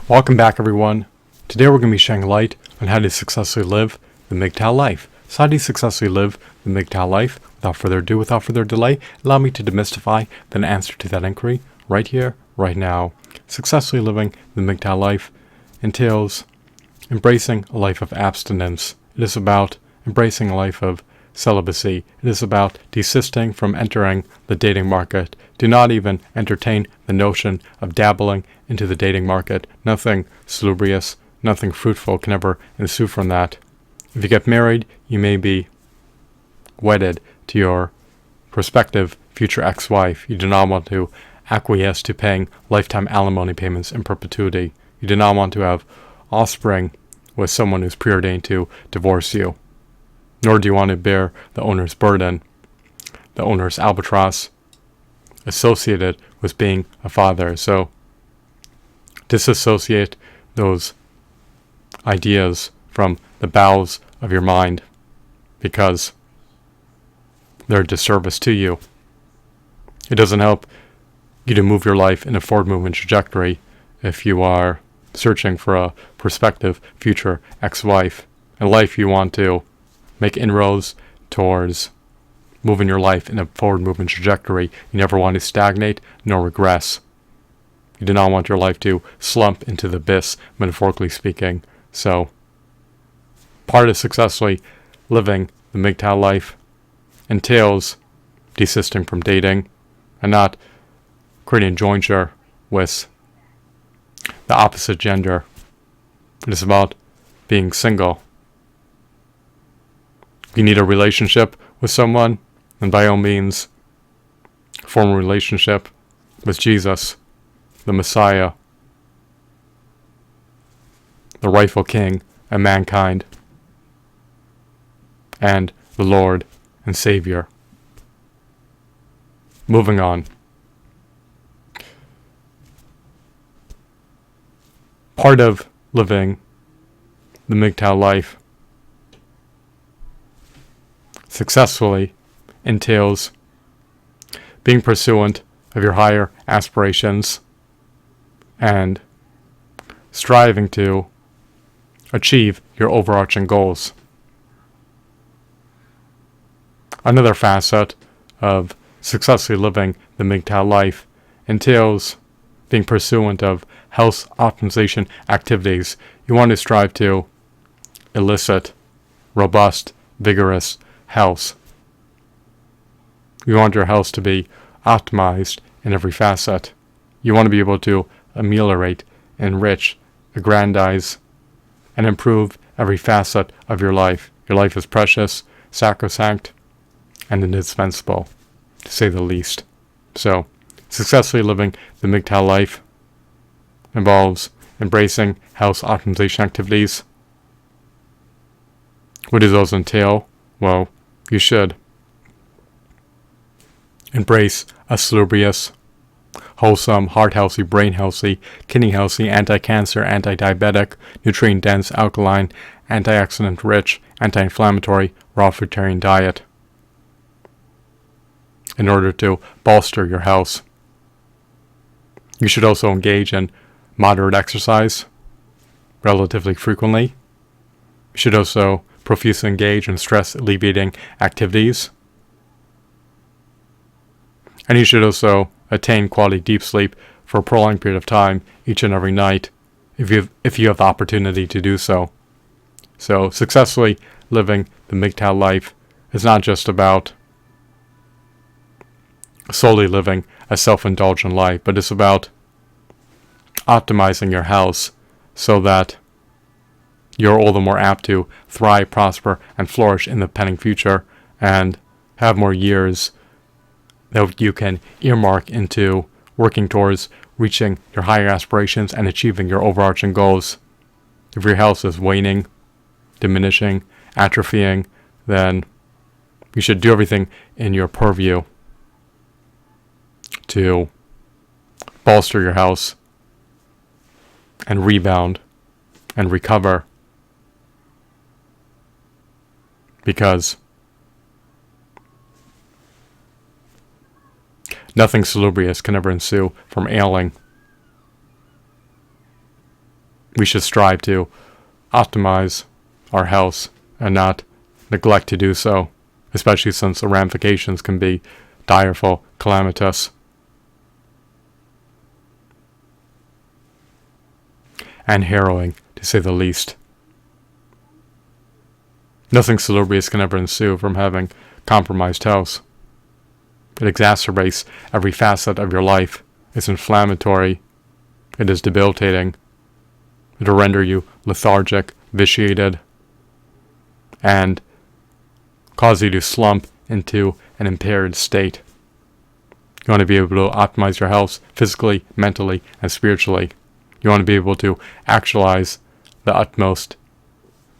Welcome back, everyone. Today we're going to be shedding light on how to successfully live the MGTOW life. So how do you successfully live the MGTOW life? Without further ado, without further delay, allow me to demystify the answer to that inquiry right here, right now. Successfully living the MGTOW life entails embracing a life of abstinence. It is about embracing a life of celibacy. It is about desisting from entering the dating market. Do not even entertain the notion of dabbling into the dating market. Nothing salubrious, nothing fruitful can ever ensue from that. If you get married, you may be wedded to your prospective future ex-wife. You do not want to acquiesce to paying lifetime alimony payments in perpetuity. You do not want to have offspring with someone who's preordained to divorce you. Nor do you want to bear the owner's burden, the owner's albatross associated with being a father. So disassociate those ideas from the bowels of your mind because they're a disservice to you. It doesn't help you to move your life in a forward movement trajectory if you are searching for a prospective future ex-wife. In life, you want to make inroads towards moving your life in a forward movement trajectory. You never want to stagnate nor regress. You do not want your life to slump into the abyss, metaphorically speaking. So, part of successfully living the MGTOW life entails desisting from dating and not creating a jointure with the opposite gender. It is about being single. If you need a relationship with someone, then by all means, form a relationship with Jesus, the Messiah, the rightful King of mankind, and the Lord and Savior. Moving on. Part of living the MGTOW life successfully entails being pursuant of your higher aspirations and striving to achieve your overarching goals. Another facet of successfully living the MGTOW life entails being pursuant of health optimization activities. You want to strive to elicit robust, vigorous health. You want your health to be optimized in every facet. You want to be able to ameliorate, enrich, aggrandize, and improve every facet of your life. Your life is precious, sacrosanct, and indispensable, to say the least. So, successfully living the MGTOW life involves embracing health optimization activities. What do those entail? Well, you should embrace a salubrious, wholesome, heart healthy, brain healthy, kidney healthy, anti-cancer, anti-diabetic, nutrient-dense, alkaline, antioxidant-rich, anti-inflammatory, raw fruitarian diet in order to bolster your health. You should also engage in moderate exercise relatively frequently. You should also profusely engage in stress-alleviating activities. And you should also attain quality deep sleep for a prolonged period of time each and every night if you have the opportunity to do so. So successfully living the MGTOW life is not just about solely living a self-indulgent life, but it's about optimizing your health so that you're all the more apt to thrive, prosper, and flourish in the pending future and have more years that you can earmark into working towards reaching your higher aspirations and achieving your overarching goals. If your health is waning, diminishing, atrophying, then you should do everything in your purview to bolster your health and rebound and recover, because nothing salubrious can ever ensue from ailing. we should strive to optimize our health and not neglect to do so, especially since the ramifications can be direful, calamitous, and harrowing, to say the least. Nothing salubrious can ever ensue from having compromised health. It exacerbates every facet of your life. It's inflammatory. It is debilitating. It'll render you lethargic, vitiated, and cause you to slump into an impaired state. You want to be able to optimize your health physically, mentally, and spiritually. You want to be able to actualize the utmost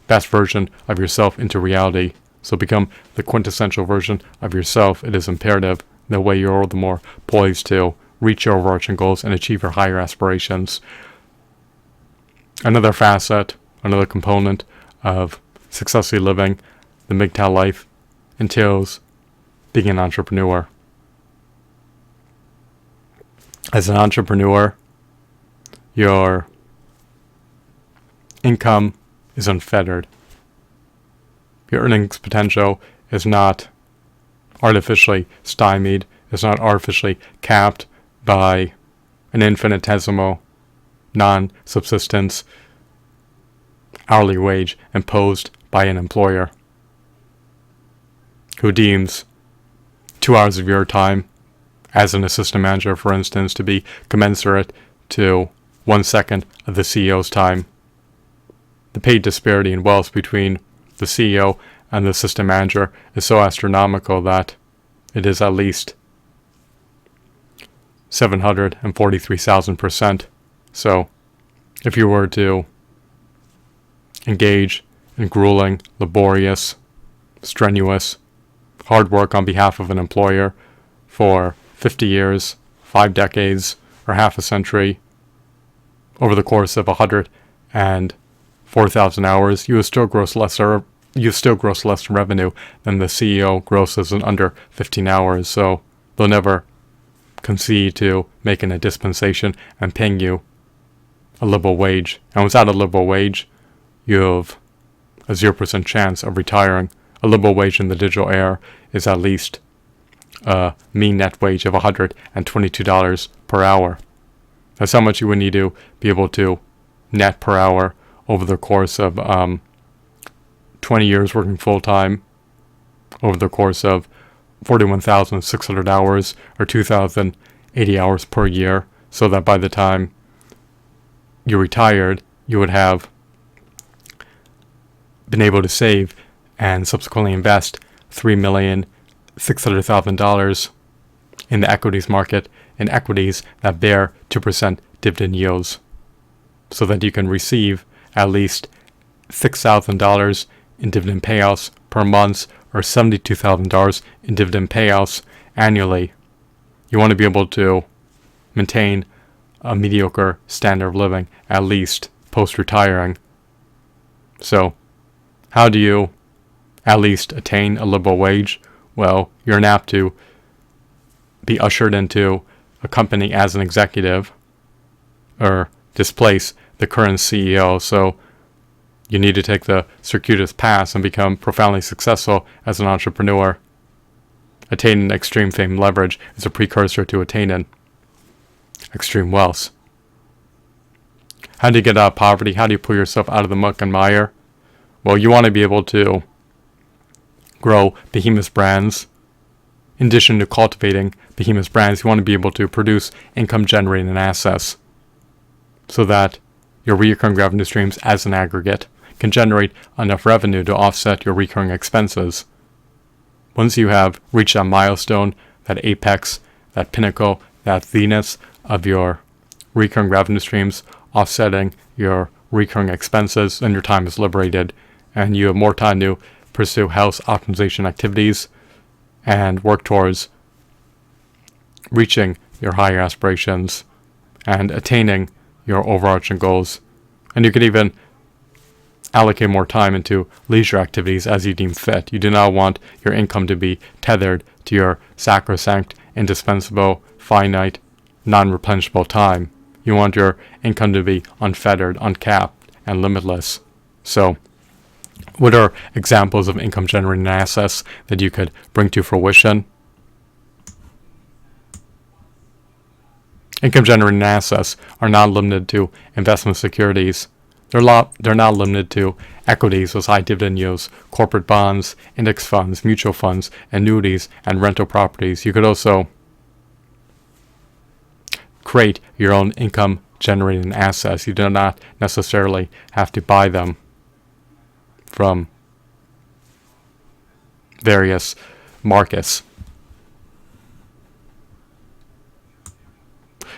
best version of yourself into reality. So become the quintessential version of yourself. It is imperative. That way you're all the more poised to reach your overarching goals and achieve your higher aspirations. Another facet, another component of successfully living the MGTOW life entails being an entrepreneur. As an entrepreneur, your income is unfettered. Your earnings potential is not artificially stymied, is not artificially capped by an infinitesimal, non-subsistence hourly wage imposed by an employer who deems 2 hours of your time as an assistant manager, for instance, to be commensurate to 1 second of the CEO's time. The pay disparity in wealth between the CEO and the assistant manager is so astronomical that it is at least 743,000%. So, if you were to engage in grueling, laborious, strenuous, hard work on behalf of an employer for 50 years, 5 decades, or half a century, over the course of 104,000 hours, you will still gross less revenue than the CEO grosses in under 15 hours. So they'll never concede to making a dispensation and paying you a livable wage. And without a livable wage, you have a 0% chance of retiring. A livable wage in the digital era is at least a mean net wage of $122 per hour. That's how much you would need to be able to net per hour over the course of 20 years working full-time, over the course of 41,600 hours or 2,080 hours per year, so that by the time you retired, you would have been able to save and subsequently invest $3,600,000 in the equities market, in equities that bear 2% dividend yields, so that you can receive at least $6,000 in dividend payouts per month or $72,000 in dividend payouts annually. You want to be able to maintain a mediocre standard of living, at least post-retiring. So, how do you at least attain a livable wage? Well, you're apt to be ushered into a company as an executive or displace the current CEO. So you need to take the circuitous path and become profoundly successful as an entrepreneur. Attaining extreme fame and leverage is a precursor to attaining extreme wealth. How do you get out of poverty? How do you pull yourself out of the muck and mire? Well, you want to be able to grow behemoth brands. In addition to cultivating behemoth brands, you want to be able to produce income-generating assets so that your recurring revenue streams as an aggregate can generate enough revenue to offset your recurring expenses. Once you have reached that milestone, that apex, that pinnacle, that zenith of your recurring revenue streams offsetting your recurring expenses, then your time is liberated and you have more time to pursue health optimization activities and work towards reaching your higher aspirations and attaining your overarching goals. And you could even allocate more time into leisure activities as you deem fit. You do not want your income to be tethered to your sacrosanct, indispensable, finite, non-replenishable time. You want your income to be unfettered, uncapped, and limitless. So, what are examples of income generating assets that you could bring to fruition? Income generating assets are not limited to investment securities. They're not limited to equities with high dividend yields, corporate bonds, index funds, mutual funds, annuities, and rental properties. You could also create your own income generating assets. You do not necessarily have to buy them from various markets.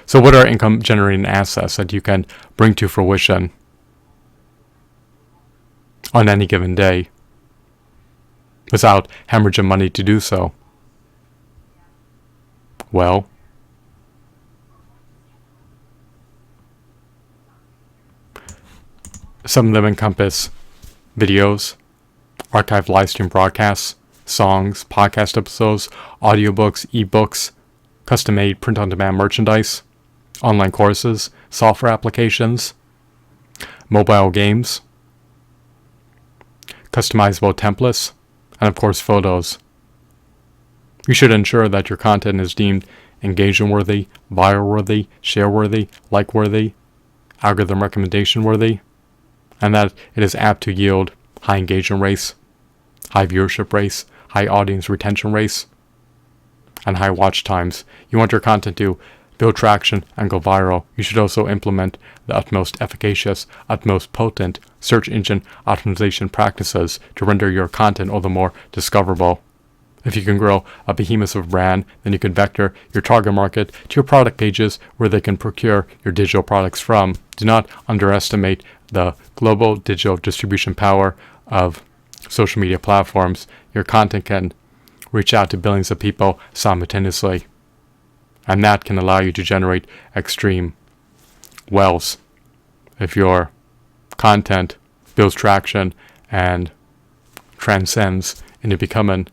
So what are income generating assets that you can bring to fruition on any given day without hemorrhaging money to do so? Well, some of them encompass videos, archived live stream broadcasts, songs, podcast episodes, audiobooks, ebooks, custom-made print-on-demand merchandise, online courses, software applications, mobile games, customizable templates, and of course photos. You should ensure that your content is deemed engagement-worthy, viral-worthy, share-worthy, like-worthy, algorithm recommendation-worthy, and that it is apt to yield high engagement rates, high viewership rates, high audience retention rates, and high watch times. You want your content to build traction and go viral. You should also implement the utmost efficacious, utmost potent search engine optimization practices to render your content all the more discoverable. If you can grow a behemoth of a brand, then you can vector your target market to your product pages where they can procure your digital products from. Do not underestimate the global digital distribution power of social media platforms. Your content can reach out to billions of people simultaneously, and that can allow you to generate extreme wealth if your content builds traction and transcends into becoming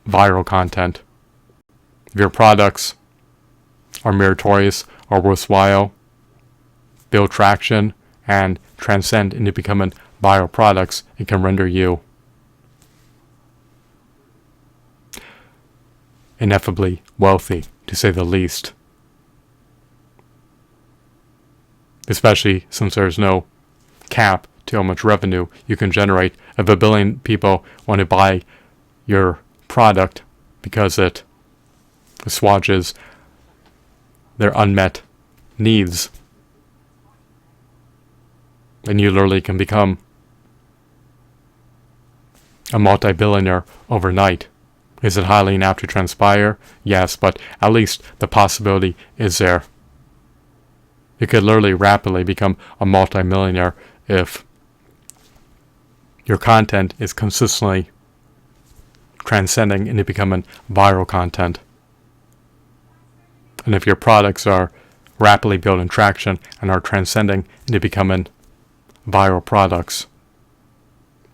viral content. If your products are meritorious or worthwhile, build traction, and transcend into becoming viral products, it can render you ineffably wealthy, to say the least. Especially since there's no cap to how much revenue you can generate. If a billion people want to buy your product because it assuages their unmet needs, then you literally can become a multi-billionaire overnight. Is it highly inapt to transpire? Yes, but at least the possibility is there. You could literally rapidly become a multi-millionaire if your content is consistently transcending into becoming viral content. And if your products are rapidly building traction and are transcending into becoming viral products.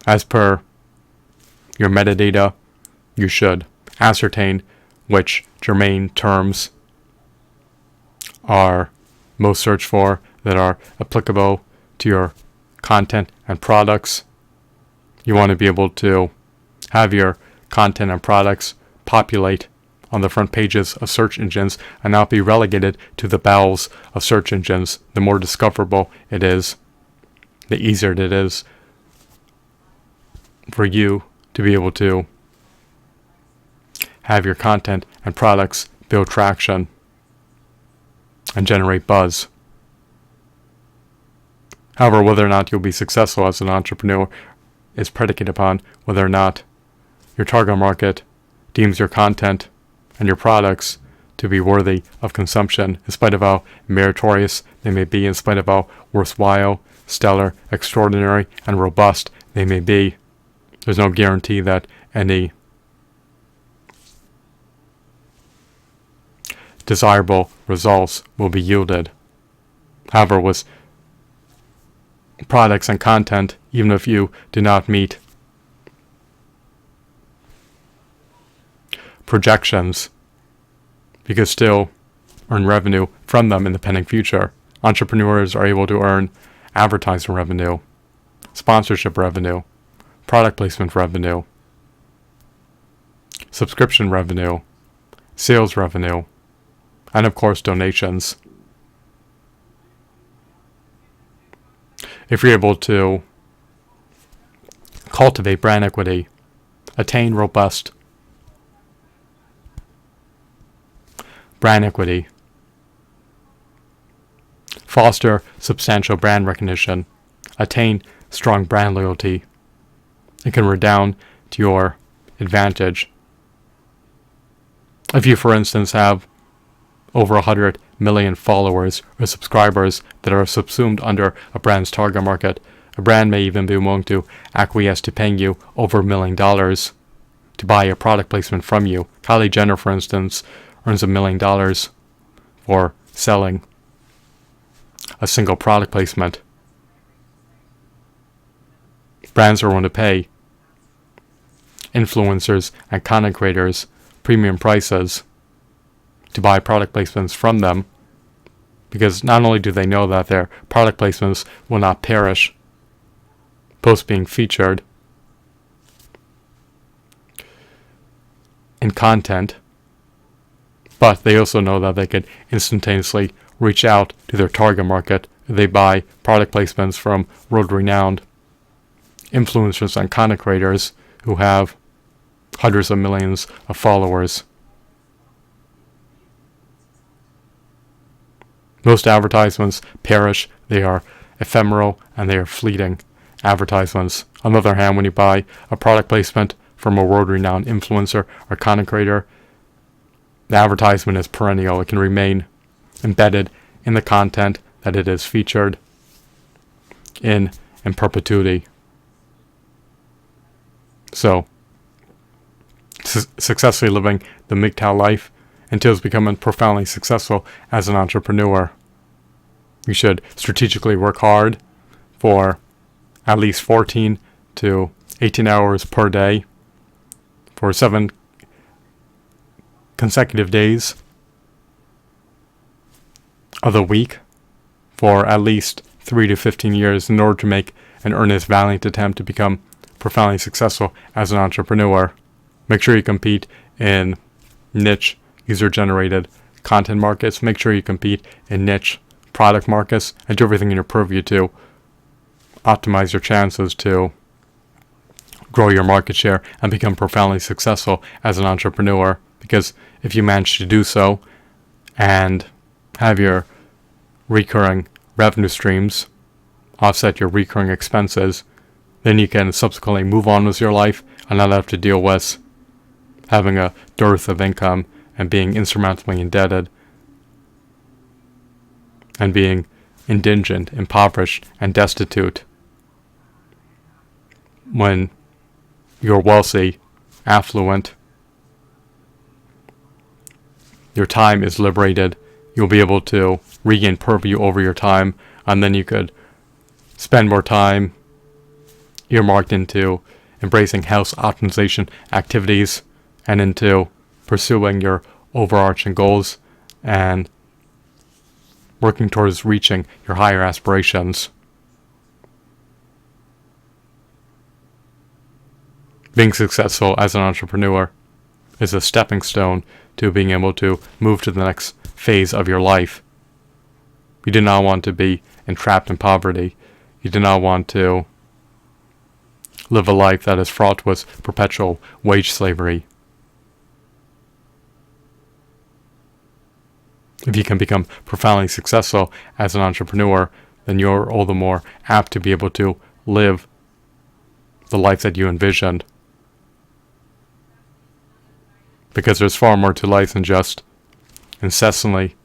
As per your metadata, you should ascertain which germane terms are most searched for that are applicable to your content and products. You want to be able to have your content and products populate on the front pages of search engines and not be relegated to the bowels of search engines. The more discoverable it is, the easier it is for you to be able to have your content and products build traction and generate buzz. However, whether or not you'll be successful as an entrepreneur is predicated upon whether or not your target market deems your content and your products to be worthy of consumption, in spite of how meritorious they may be, in spite of how worthwhile, stellar, extraordinary, and robust they may be. There's no guarantee that any desirable results will be yielded. However, with products and content, even if you do not meet projections, you can still earn revenue from them in the pending future. Entrepreneurs are able to earn advertising revenue, sponsorship revenue, product placement revenue, subscription revenue, sales revenue, and of course donations. If you're able to cultivate brand equity, attain robust brand equity, foster substantial brand recognition, attain strong brand loyalty, it can redound to your advantage. If you, for instance, have over 100 million followers or subscribers that are subsumed under a brand's target market, a brand may even be willing to acquiesce to paying you over $1 million to buy a product placement from you. Kylie Jenner, for instance, earns $1 million for selling a single product placement. Brands are willing to pay influencers and content creators premium prices to buy product placements from them, because not only do they know that their product placements will not perish post being featured in content, but they also know that they could instantaneously reach out to their target market if they buy product placements from world-renowned influencers and content creators who have hundreds of millions of followers. Most advertisements perish, they are ephemeral, and they are fleeting advertisements. On the other hand, when you buy a product placement from a world-renowned influencer or content creator, the advertisement is perennial. It can remain embedded in the content that it is featured in perpetuity. So, successfully living the MGTOW life entails becoming profoundly successful as an entrepreneur. You should strategically work hard for at least 14 to 18 hours per day for 7 consecutive days of the week for at least 3 to 15 years in order to make an earnest, valiant attempt to become profoundly successful as an entrepreneur. Make sure you compete in niche user-generated content markets. Make sure you compete in niche product markets, and do everything in your purview to optimize your chances to grow your market share and become profoundly successful as an entrepreneur. Because if you manage to do so and have your recurring revenue streams offset your recurring expenses, then you can subsequently move on with your life and not have to deal with having a dearth of income and being insurmountably indebted and being indigent, impoverished, and destitute. When you're wealthy, affluent, your time is liberated, you'll be able to regain purview over your time, and then you could spend more time earmarked into embracing health optimization activities and into pursuing your overarching goals and working towards reaching your higher aspirations. Being successful as an entrepreneur is a stepping stone to being able to move to the next phase of your life. You do not want to be entrapped in poverty. You do not want to live a life that is fraught with perpetual wage slavery. If you can become profoundly successful as an entrepreneur, then you're all the more apt to be able to live the life that you envisioned. Because there's far more to life than just incessantly,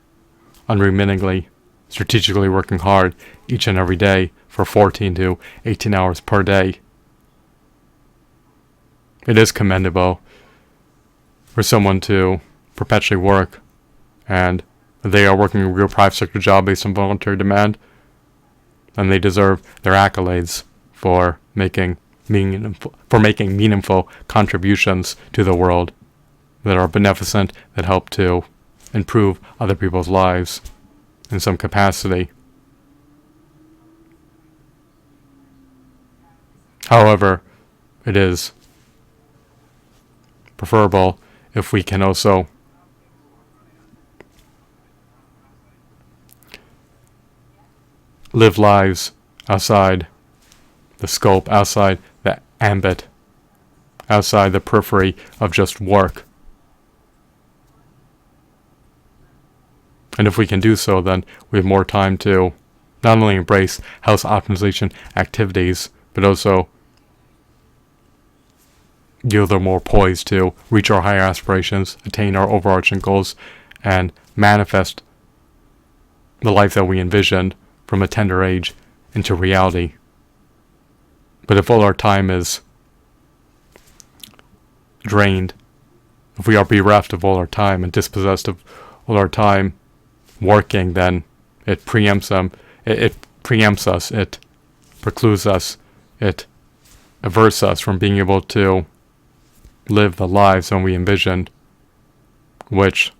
unremittingly, strategically working hard each and every day for 14 to 18 hours per day. It is commendable for someone to perpetually work, and they are working a real private sector job based on voluntary demand, and they deserve their accolades for making meaningful contributions to the world that are beneficent, that help to improve other people's lives in some capacity. However, it is preferable if we can also live lives outside the scope, outside the ambit, outside the periphery of just work. And if we can do so, then we have more time to not only embrace health optimization activities, but also yield are more poised to reach our higher aspirations, attain our overarching goals, and manifest the life that we envisioned from a tender age into reality. But if all our time is drained, if we are bereft of all our time and dispossessed of all our time working, then it preempts us, it precludes us, it averts us from being able to live the lives that we envisioned, which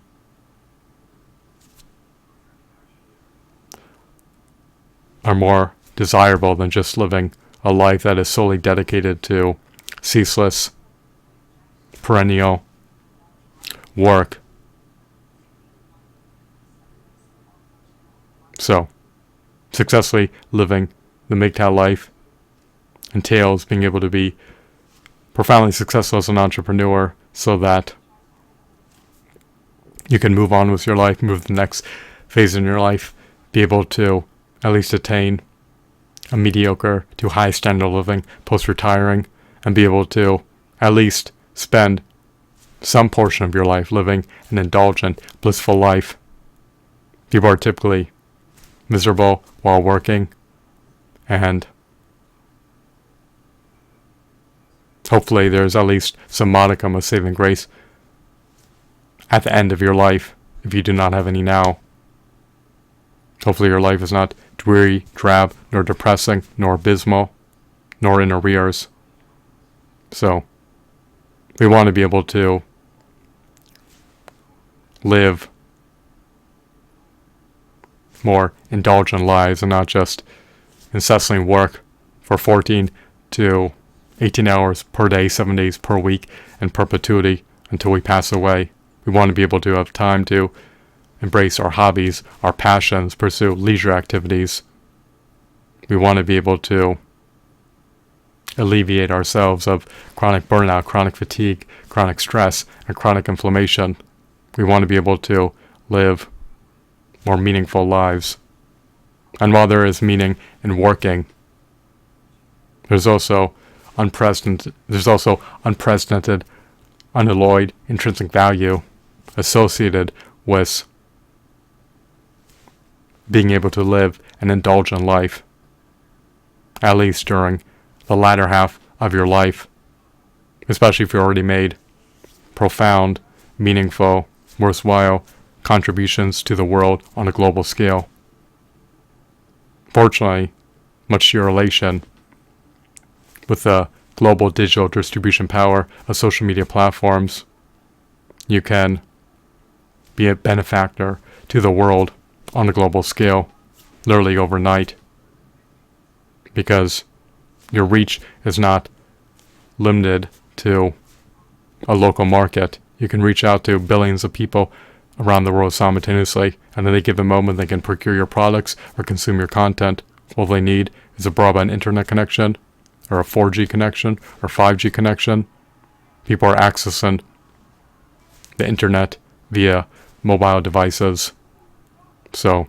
are more desirable than just living a life that is solely dedicated to ceaseless, perennial work. So, successfully living the MGTOW life entails being able to be profoundly successful as an entrepreneur so that you can move on with your life, move to the next phase in your life, be able to at least attain a mediocre to high standard of living post-retiring, and be able to at least spend some portion of your life living an indulgent, blissful life. People are typically miserable while working, and hopefully there's at least some modicum of saving grace at the end of your life if you do not have any now. Hopefully your life is not dreary, drab, nor depressing, nor abysmal, nor in arrears. So, we want to be able to live more indulgent lives and not just incessantly work for 14 to 18 hours per day, 7 days per week in perpetuity until we pass away. We want to be able to have time to embrace our hobbies, our passions, pursue leisure activities. We want to be able to alleviate ourselves of chronic burnout, chronic fatigue, chronic stress, and chronic inflammation. We want to be able to live more meaningful lives. And while there is meaning in working, there's also unprecedented, unalloyed intrinsic value associated with being able to live an indulgent life, at least during the latter half of your life, especially if you already made profound, meaningful, worthwhile contributions to the world on a global scale. Fortunately, much to your elation, with the global digital distribution power of social media platforms, you can be a benefactor to the world on a global scale, literally overnight, because your reach is not limited to a local market. You can reach out to billions of people around the world simultaneously, and at any given moment they can procure your products or consume your content. All they need is a broadband internet connection, or a 4G connection, or 5G connection. People are accessing the internet via mobile devices. So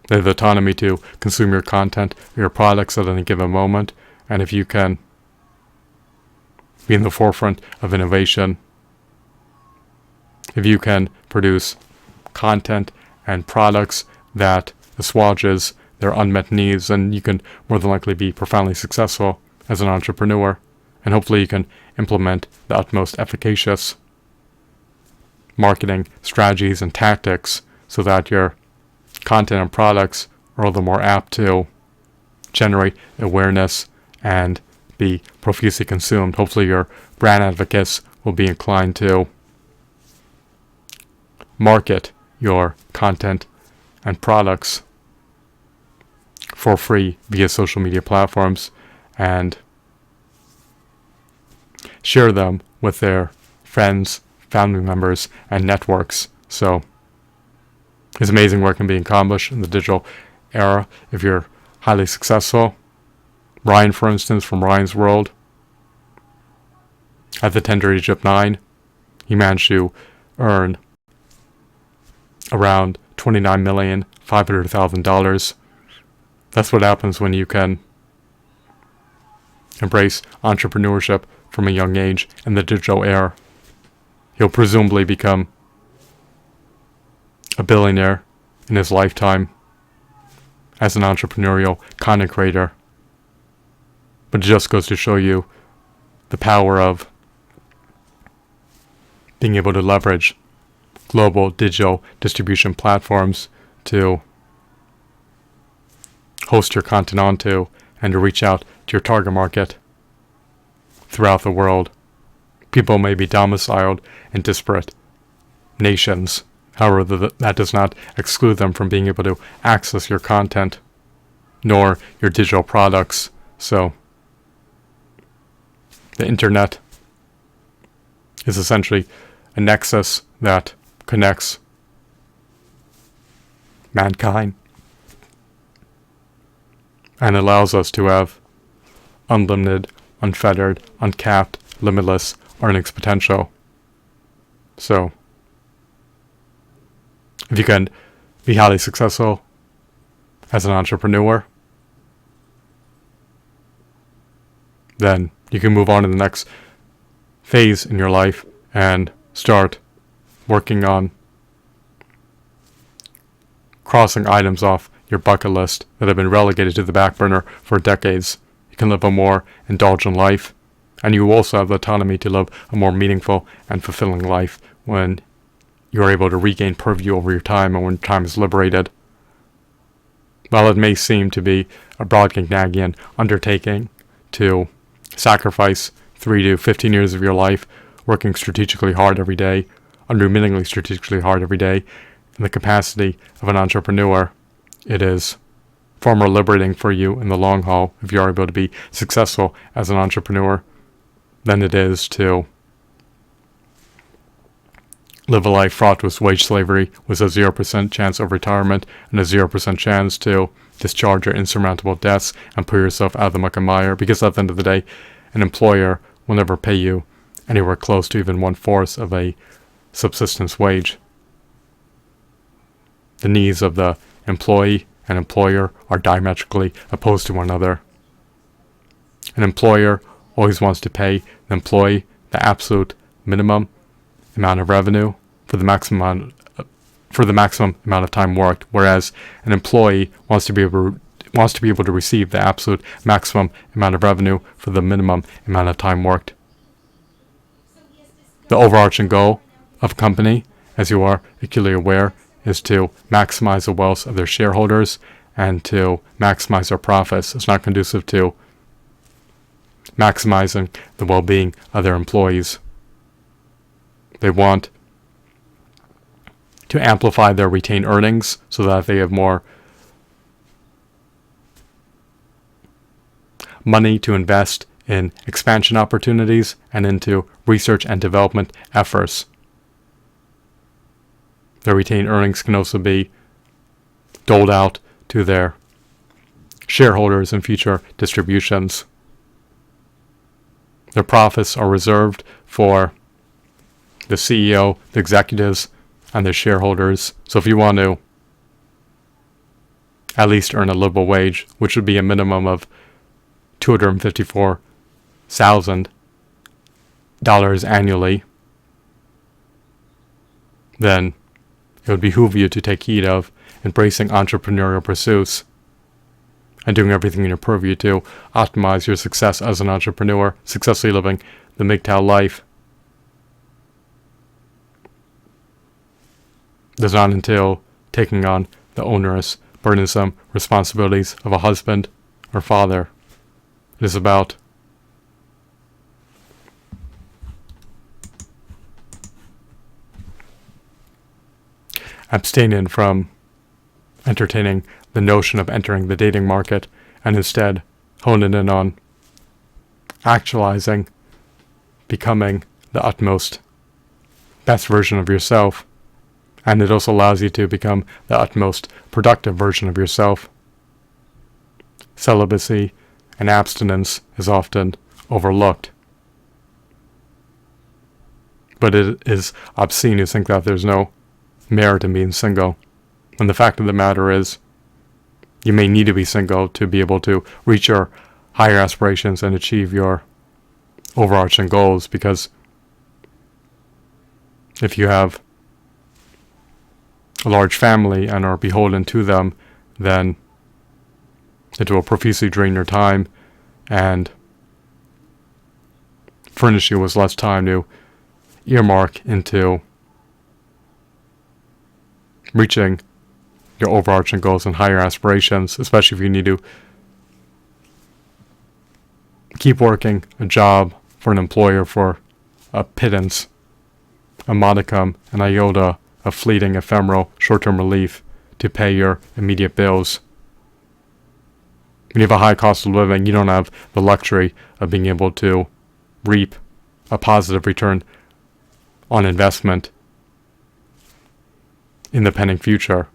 they have the autonomy to consume your content or your products at any given moment. And if you can be in the forefront of innovation, if you can produce content and products that assuages their unmet needs, then you can more than likely be profoundly successful as an entrepreneur. And hopefully you can implement the utmost efficacious marketing strategies and tactics so that your content and products are all the more apt to generate awareness and be profusely consumed. Hopefully your brand advocates will be inclined to market your content and products for free via social media platforms, and share them with their friends, family members, and networks. So it's amazing what can be accomplished in the digital era if you're highly successful. Ryan, for instance, from Ryan's World, at the tender age of 9, he managed to earn around $29,500,000. That's what happens when you can embrace entrepreneurship from a young age in the digital era. He'll presumably become a billionaire in his lifetime as an entrepreneurial content creator. But it just goes to show you the power of being able to leverage global digital distribution platforms to host your content onto and to reach out to your target market throughout the world. People may be domiciled in disparate nations. However, that does not exclude them from being able to access your content nor your digital products. So the internet is essentially a nexus that connects mankind and allows us to have unlimited, unfettered, uncapped, limitless earnings potential. So if you can be highly successful as an entrepreneur, then you can move on to the next phase in your life and start working on crossing items off your bucket list that have been relegated to the back burner for decades. You can live a more indulgent life, and you also have the autonomy to live a more meaningful and fulfilling life when you're able to regain purview over your time and when time is liberated. While it may seem to be a Brobdingnagian undertaking to sacrifice 3 to 15 years of your life working strategically hard every day, unremittingly strategically hard every day, in the capacity of an entrepreneur, it is far more liberating for you in the long haul if you are able to be successful as an entrepreneur than it is to live a life fraught with wage slavery with a 0% chance of retirement and a 0% chance to discharge your insurmountable debts and pull yourself out of the muck and mire, because at the end of the day, an employer will never pay you anywhere close to even 1/4 of a subsistence wage. The needs of the employee and employer are diametrically opposed to one another. An employer always wants to pay the employee the absolute minimum amount of revenue for the maximum amount of time worked, whereas an employee wants to be able to receive the absolute maximum amount of revenue for the minimum amount of time worked. The overarching goal of a company, as you are acutely aware, is to maximize the wealth of their shareholders and to maximize their profits. It's not conducive to maximizing the well-being of their employees. They want to amplify their retained earnings so that they have more money to invest in expansion opportunities and into research and development efforts. Their retained earnings can also be doled out to their shareholders in future distributions. Their profits are reserved for the CEO, the executives, and the shareholders. So if you want to at least earn a livable wage, which would be a minimum of $254,000 annually, then it would behoove you to take heed of embracing entrepreneurial pursuits and doing everything in your purview to optimize your success as an entrepreneur, successfully living the MGTOW life. Does not entail taking on the onerous, burdensome responsibilities of a husband or father. It is about abstaining from entertaining the notion of entering the dating market and instead honing in on actualizing becoming the utmost best version of yourself. And it also allows you to become the utmost productive version of yourself. Celibacy and abstinence is often overlooked. But it is obscene to think that there's no merit in being single. And the fact of the matter is, you may need to be single to be able to reach your higher aspirations and achieve your overarching goals, because if you have a large family and are beholden to them, then it will profusely drain your time and furnish you with less time to earmark into reaching your overarching goals and higher aspirations, especially if you need to keep working a job for an employer for a pittance, a modicum, an iota of fleeting, ephemeral, short-term relief to pay your immediate bills. When you have a high cost of living, you don't have the luxury of being able to reap a positive return on investment in the pending future.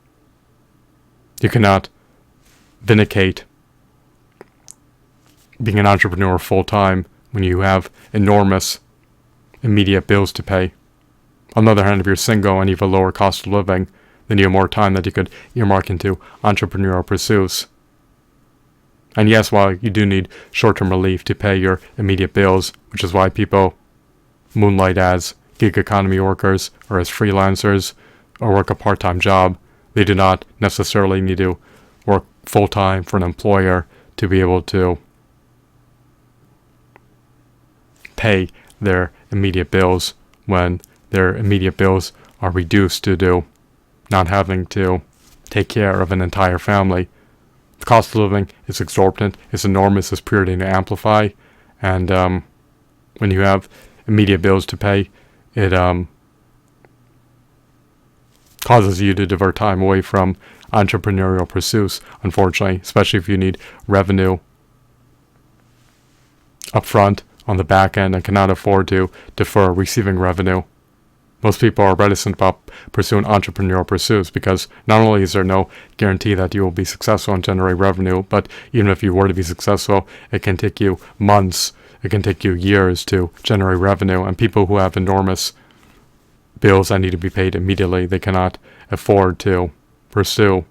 You cannot vindicate being an entrepreneur full-time when you have enormous immediate bills to pay. On the other hand, if you're single and you have a lower cost of living, then you have more time that you could earmark into entrepreneurial pursuits. And yes, while you do need short-term relief to pay your immediate bills, which is why people moonlight as gig economy workers or as freelancers or work a part-time job, they do not necessarily need to work full-time for an employer to be able to pay their immediate bills when their immediate bills are reduced due to not having to take care of an entire family. The cost of living is exorbitant, it's enormous, it's purely to amplify, and when you have immediate bills to pay, it causes you to divert time away from entrepreneurial pursuits, unfortunately, especially if you need revenue up front on the back end and cannot afford to defer receiving revenue. Most people are reticent about pursuing entrepreneurial pursuits because not only is there no guarantee that you will be successful and generate revenue, but even if you were to be successful, it can take you months, it can take you years to generate revenue. And people who have enormous bills that need to be paid immediately, they cannot afford to pursue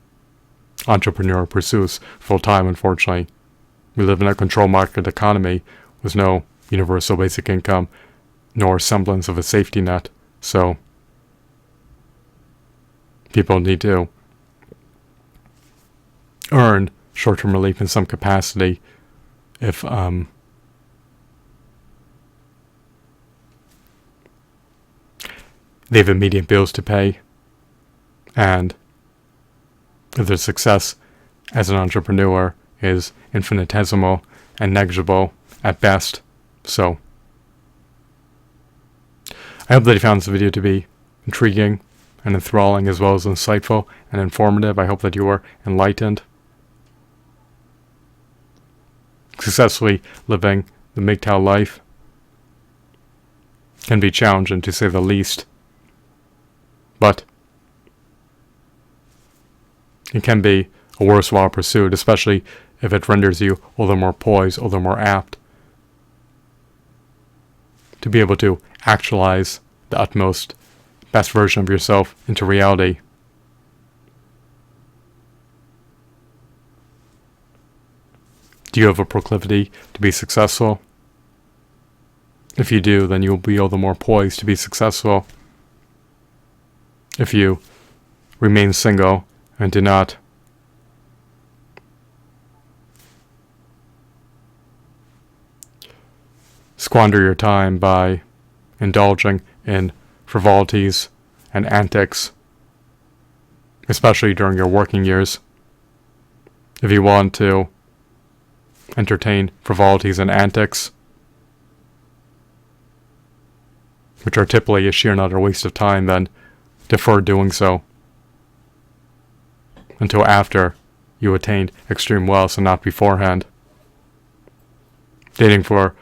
entrepreneurial pursuits full-time, unfortunately. We live in a controlled market economy with no universal basic income nor semblance of a safety net. So people need to earn short-term relief in some capacity if they have immediate bills to pay, and if their success as an entrepreneur is infinitesimal and negligible at best. So I hope that you found this video to be intriguing and enthralling, as well as insightful and informative. I hope that you were enlightened. Successfully living the MGTOW life can be challenging, to say the least, but it can be a worthwhile pursuit, especially if it renders you all the more poised, all the more apt to be able to actualize the utmost best version of yourself into reality. Do you have a proclivity to be successful? If you do, then you will be all the more poised to be successful. If you remain single and do not squander your time by indulging in frivolities and antics, especially during your working years. If you want to entertain frivolities and antics, which are typically a sheer and utter waste of time, then defer doing so until after you attained extreme wealth and not beforehand. Dating for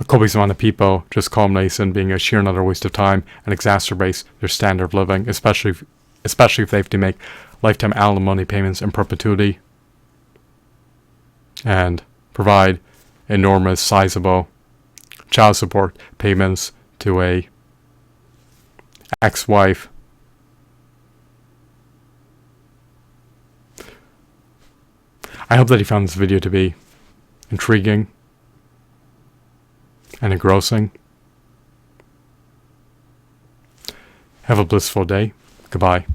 a copious amount of people just culminates in being a sheer another waste of time and exacerbates their standard of living, especially if they have to make lifetime alimony payments in perpetuity and provide enormous, sizable child support payments to a ex-wife. I hope that you found this video to be intriguing and engrossing. Have a blissful day. Goodbye.